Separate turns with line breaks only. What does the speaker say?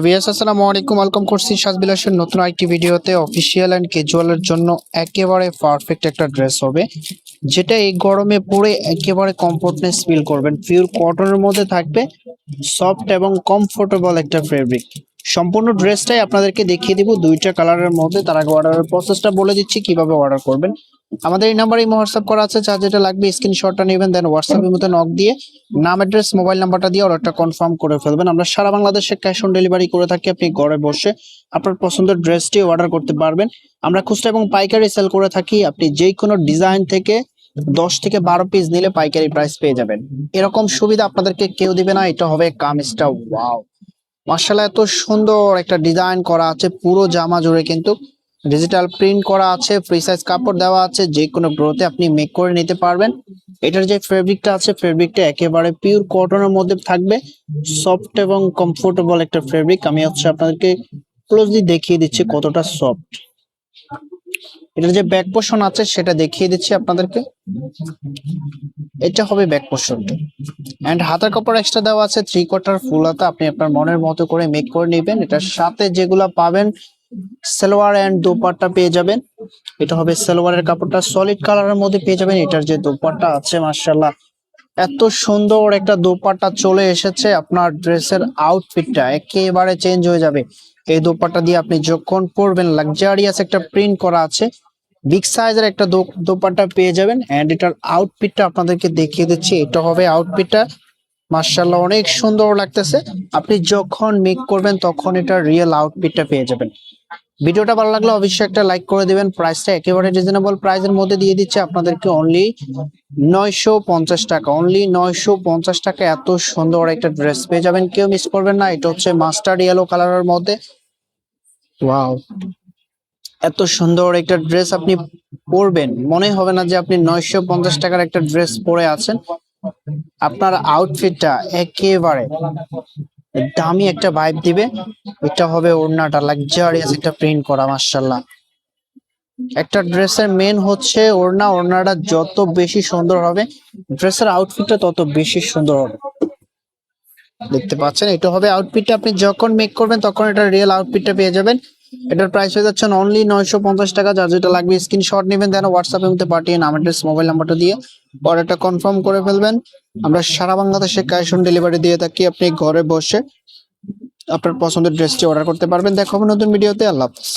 Viewers আসসালামু আলাইকুম, welcome করছি সাজবিলাসের নতুন আরেকটি ভিডিওতে। অফিসিয়াল এন্ড ক্যাজুয়ালের জন্য একেবারে পারফেক্ট একটা ড্রেস হবে, যেটা এই গরমে পরে একেবারে কমফোর্টনেস ফিল করবেন। পিওর কটনের মধ্যে থাকবে, সফট এবং কমফোর্টেবল একটা ফেব্রিক। সম্পূর্ণ ড্রেসটাই আপনাদেরকে দেখিয়ে দিব দুইটা কালারের মধ্যে। তার আগে অর্ডারের প্রসেসটা বলে দিচ্ছি কিভাবে অর্ডার করবেন। আমাদের এই নাম্বারে হোয়াটসঅ্যাপ করা আছে, যা যেটা লাগবে স্ক্রিনশটটা নেবেন, দেন হোয়াটসঅ্যাপের মধ্যে নক দিয়ে নাম, অ্যাড্রেস, মোবাইল নাম্বারটা দিয়ে অর্ডারটা কনফার্ম করে ফেলবেন। আমরা সারা বাংলাদেশে ক্যাশ অন ডেলিভারি করে থাকি। আপনি ঘরে বসে আপনার পছন্দের ড্রেসটি অর্ডার করতে পারবেন। আমরা খুচরা এবং পাইকারি সেল করে থাকি। আপনি যে কোনো ডিজাইন থেকে 10 থেকে 12 পিস নিলে পাইকারি প্রাইস পেয়ে যাবেন। এরকম সুবিধা আপনাদেরকে কেউ দিবে না। এটা হবে কামিজটা, ওয়াও মাশাআল্লাহ, এত সুন্দর একটা ডিজাইন করা আছে পুরো জামা জুড়ে, কিন্তু ডিজিটাল প্রিন্ট করা আছে, ফ্রি সাইজ কাপড় দেওয়া আছে, যে কোনো গ্রোথে আপনি মেক করে নিতে পারবেন। এটার যে ফেব্রিকটা আছে, ফেব্রিকটা একেবারে পিওর কটনের মধ্যে থাকবে, সফট এবং কমফোর্টেবল একটা ফেব্রিক। আমি আপনাদেরকে ক্লোজলি দেখিয়ে দিচ্ছি কতটা সফট। এটার যে ব্যাক পোর্শন আছে সেটা দেখিয়ে দিচ্ছি আপনাদেরকে। এটা হবে ব্যাক পোর্শনটা, এন্ড হাতার কাপড় এক্সট্রা দেওয়া আছে 3/4 ফুল হাতা। আপনি আপনার মনের মতো করে মেক করে নেবেন। এটার সাথে যেগুলা পাবেন, সালোয়ার এন্ড দোপাট্টা পেয়ে যাবেন। এটা হবে সালোয়ারের কাপড়টা সলিড কালারের মধ্যে পেয়ে যাবেন। এটার যে দোপাট্টা আছে, মাশাআল্লাহ এত সুন্দর একটা দোপাট্টা চলে এসেছে। আপনার ড্রেসের আউটফিটটা একেবারে চেঞ্জ হয়ে যাবে এই দোপাট্টা দিয়ে। আপনি যখন পরবেন, লাক্সারিয়াস একটা প্রিন্ট করা আছে, বিগ সাইজের একটা দোপাট্টা পেয়ে যাবেন। এন্ড এটার আউটফিটটা আপনাদেরকে দেখিয়ে দিচ্ছি। এটা হবে আউটফিটটা, মাশাআল্লাহ অনেক সুন্দর লাগতেছে। আপনি যখন মেক করবেন তখন এটা রিয়েল আউটফিটটা পেয়ে যাবেন। ভিডিওটা ভালো লাগলে অবশ্যই একটা লাইক করে দিবেন। প্রাইসটা একেবারে রিজনেবল প্রাইসের মধ্যে দিয়ে দিচ্ছে আপনাদেরকে, অনলি 950 টাকা। অনলি 950 টাকা এত সুন্দর একটা ড্রেস পেয়ে যাবেন, কেউ মিস করবেন না। এটা হচ্ছে মাস্টার্ড ইয়েলো কালারের মধ্যে, ওয়াও এত সুন্দর একটা ড্রেস আপনি পরবেন, মনে হবে না যে আপনি 950 টাকার একটা ড্রেস পরে আছেন। আপনার আউটফিটটা একেবারে দামি একটা ভাইব দিবে। এটা হবে ওড়নাটা, লাক্সারিয়াস একটা প্রিন্ট করা, মাশাআল্লাহ। একটা ড্রেসের মেন হচ্ছে ওড়না। ওড়নাটা যত বেশি সুন্দর হবে, ড্রেসের আউটফিটটা তত বেশি সুন্দর হবে। দেখতে পাচ্ছেন, এটা হবে আউটফিটটা। আপনি যখন মেক করবেন তখন এটা রিয়েল আউটফিটটা পেয়ে যাবেন। এটার প্রাইস হয়ে যাচ্ছে অনলি 950 টাকা। যার যেটা লাগবে স্ক্রিনশট নেবেন, দেন হোয়াটসঅ্যাপের মধ্যে পাঠিয়ে নাম, অ্যাড্রেস, মোবাইল নাম্বারটা দিয়ে অর্ডারটা কনফার্ম করে ফেলবেন। আমরা সারা বাংলাদেশে ক্যাশ অন ডেলিভারি দিয়ে থাকি। আপনি ঘরে বসে আপনার পছন্দের ড্রেসটি অর্ডার করতে পারবেন। দেখা হবে নতুন ভিডিওতে। আল্লাহ হাফেজ।